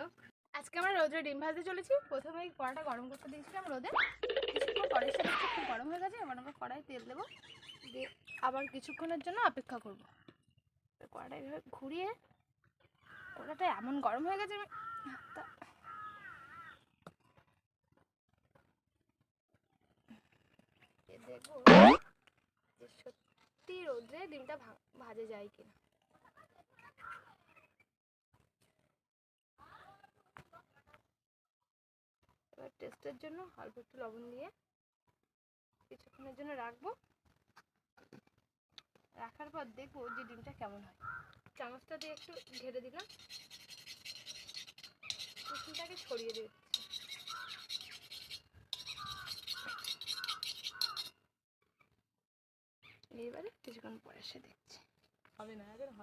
চলো আজকে আমরা রোদে ডিম ভাজতে চলেছি। প্রথমে এই কড়াটা গরম করতে দিয়েছিলাম রোদে, কিছুক্ষণ কড়াইয়ের সাথে একটু গরম হয়ে গেছে। এবার আমরা কড়াই তেল দেবো, দিয়ে আবার কিছুক্ষণের জন্য অপেক্ষা করব। কড়াটা এইভাবে ঘুরিয়ে, কড়াটা এমন গরম হয়ে গেছে দেখবো যে সত্যি রোদে ডিমটা ভাজে যায় কিনা। এবার টেস্টের জন্য অল্প একটু লবণ দিয়ে কিছুক্ষণের জন্য রাখবো। রাখার পর দেখবো যে ডিমটা কেমন হয়। চামচটা দিয়ে একটু ঘেরে দিলাম, কুসুমটাকে ছড়িয়ে দিচ্ছি। এইবারে কিছুক্ষণ পরে এসে দেখছি হবে না।